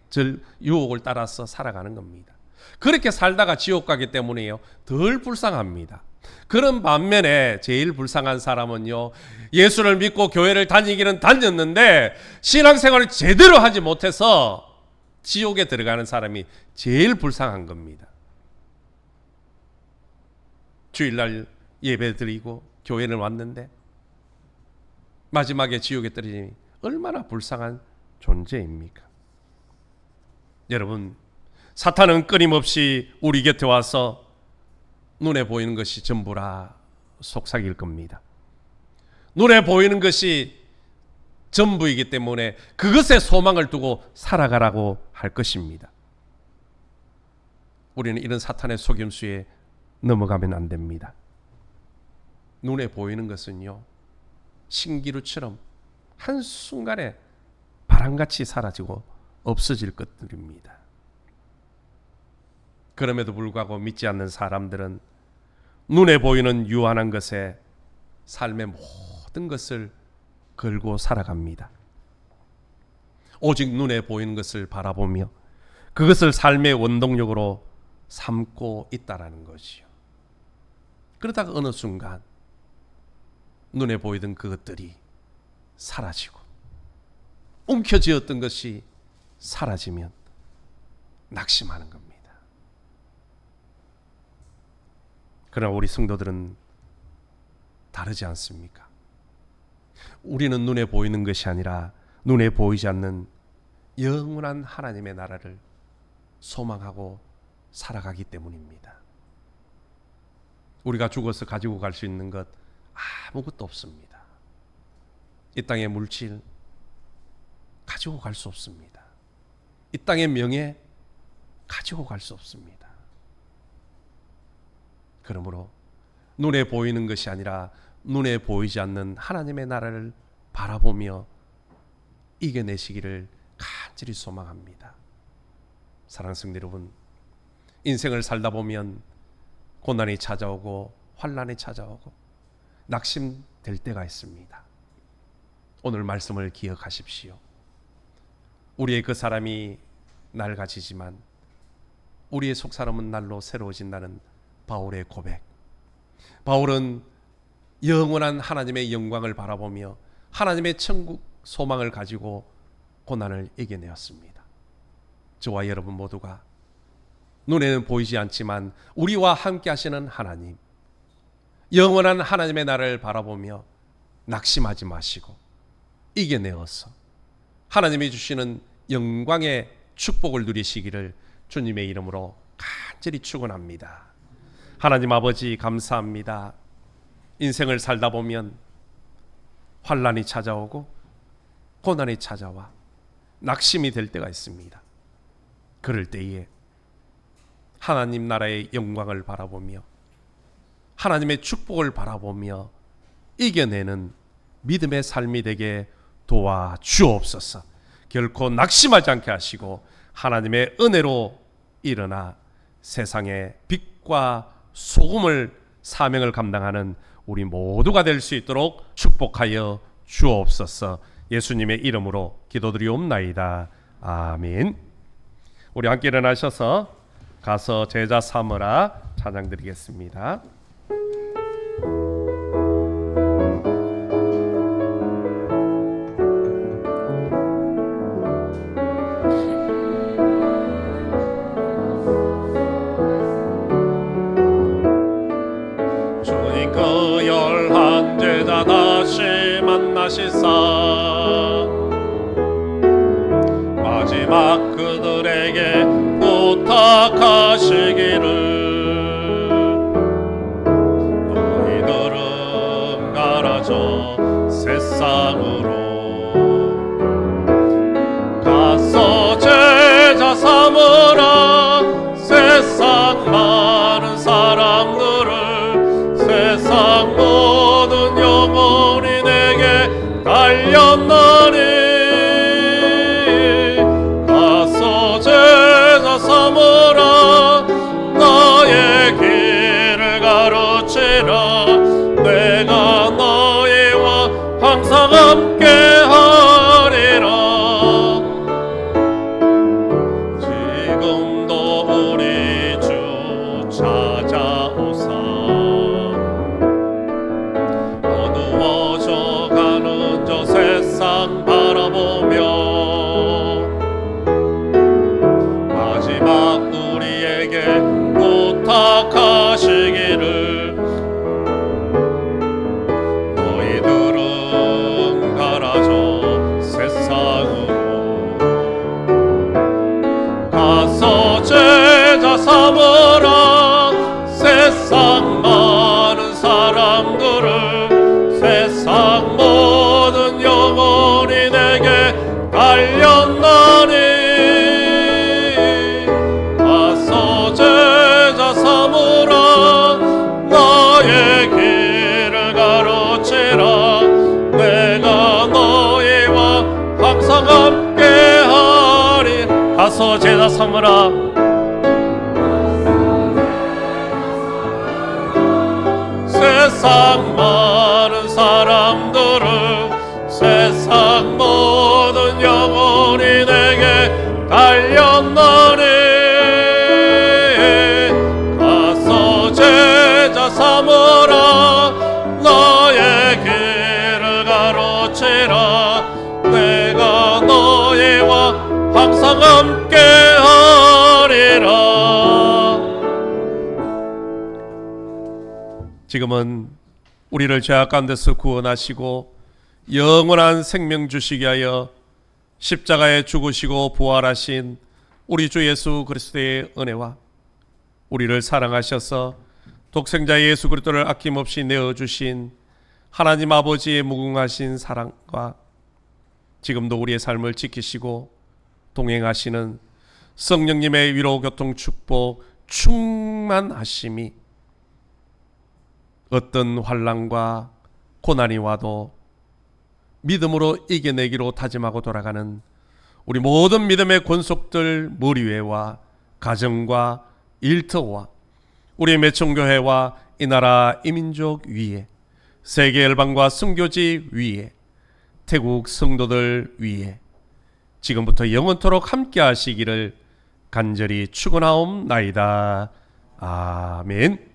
유혹을 따라서 살아가는 겁니다. 그렇게 살다가 지옥 가기 때문에요, 덜 불쌍합니다. 그런 반면에 제일 불쌍한 사람은요, 예수를 믿고 교회를 다니기는 다녔는데 신앙생활을 제대로 하지 못해서 지옥에 들어가는 사람이 제일 불쌍한 겁니다. 주일날 예배 드리고 교회를 왔는데 마지막에 지옥에 떨어지니 얼마나 불쌍한 존재입니까? 여러분, 사탄은 끊임없이 우리 곁에 와서 눈에 보이는 것이 전부라 속삭일 겁니다. 눈에 보이는 것이 전부이기 때문에 그것에 소망을 두고 살아가라고 할 것입니다. 우리는 이런 사탄의 속임수에 넘어가면 안 됩니다. 눈에 보이는 것은요, 신기루처럼 한순간에 바람같이 사라지고 없어질 것들입니다. 그럼에도 불구하고 믿지 않는 사람들은 눈에 보이는 유한한 것에 삶의 모든 것을 걸고 살아갑니다. 오직 눈에 보이는 것을 바라보며 그것을 삶의 원동력으로 삼고 있다라는 것이요. 그러다가 어느 순간 눈에 보이던 그것들이 사라지고 움켜쥐었던 것이 사라지면 낙심하는 겁니다. 그러나 우리 성도들은 다르지 않습니까? 우리는 눈에 보이는 것이 아니라 눈에 보이지 않는 영원한 하나님의 나라를 소망하고 살아가기 때문입니다. 우리가 죽어서 가지고 갈 수 있는 것 아무것도 없습니다. 이 땅의 물질 가지고 갈 수 없습니다. 이 땅의 명예 가지고 갈 수 없습니다. 그러므로 눈에 보이는 것이 아니라 눈에 보이지 않는 하나님의 나라를 바라보며 이겨내시기를 간절히 소망합니다. 사랑하는 성도 여러분, 인생을 살다 보면 고난이 찾아오고 환난이 찾아오고 낙심될 때가 있습니다. 오늘 말씀을 기억하십시오. 우리의 그 사람이 낡아지지만 우리의 속사람은 날로 새로워진다는 바울의 고백. 바울은 영원한 하나님의 영광을 바라보며 하나님의 천국 소망을 가지고 고난을 이겨내었습니다. 저와 여러분 모두가 눈에는 보이지 않지만 우리와 함께 하시는 하나님, 영원한 하나님의 나라를 바라보며 낙심하지 마시고 이겨내어서 하나님이 주시는 영광의 축복을 누리시기를 주님의 이름으로 간절히 축원합니다. 하나님 아버지 감사합니다. 인생을 살다 보면 환난이 찾아오고 고난이 찾아와 낙심이 될 때가 있습니다. 그럴 때에 하나님 나라의 영광을 바라보며 하나님의 축복을 바라보며 이겨내는 믿음의 삶이 되게 도와주옵소서. 결코 낙심하지 않게 하시고 하나님의 은혜로 일어나 세상의 빛과 소금을 사명을 감당하는 우리 모두가 될 수 있도록 축복하여 주옵소서. 예수님의 이름으로 기도드리옵나이다. 아멘. 우리 함께 일어나셔서 가서 제자 삼으라 찬양 드리겠습니다. 주님 그 열한 제자 다시 만나시사 마지막 그들에게 부탁하시기를 너희들은 가라 저 세상으로 가서 제자 삼으라 세상 많은 사람들을 세상 모든 영혼이 내게 달렸나니 삼으라 너의 길을 가르치라 내가 너희와 항상 함께 하리라. 지금도 우리 주 찾아오사 어두워져 가는 저 세상 바라보며 우리에게 부탁하시기를 너희들은 가라 저 세상으로 가서 제자 삼으라 세상 많은 사람들을 세상 모든 영혼이 내게 달렸나니 삼으라 너의 길을 가르치라 내가 너희와 항상 함께 하리. 가서 제자 삼으라 세상 많은 사람들을 세상 모든 영혼이 내게 달렸나니 삼으라 너의 길을 가르치라 내가 너희와 항상 함께 하리라. 지금은 우리를 죄악 가운데서 구원하시고 영원한 생명 주시게 하여 십자가에 죽으시고 부활하신 우리 주 예수 그리스도의 은혜와 우리를 사랑하셔서 독생자 예수 그리스도를 아낌없이 내어주신 하나님 아버지의 무궁하신 사랑과 지금도 우리의 삶을 지키시고 동행하시는 성령님의 위로 교통 축복 충만하심이 어떤 환난과 고난이 와도 믿음으로 이겨내기로 다짐하고 돌아가는 우리 모든 믿음의 권속들 머리 위에와 가정과 일터와 우리 매청교회와 이 나라 이민족 위에 세계 열방과 순교지 위에 태국 성도들 위에 지금부터 영원토록 함께 하시기를 간절히 축원하옵나이다. 아멘.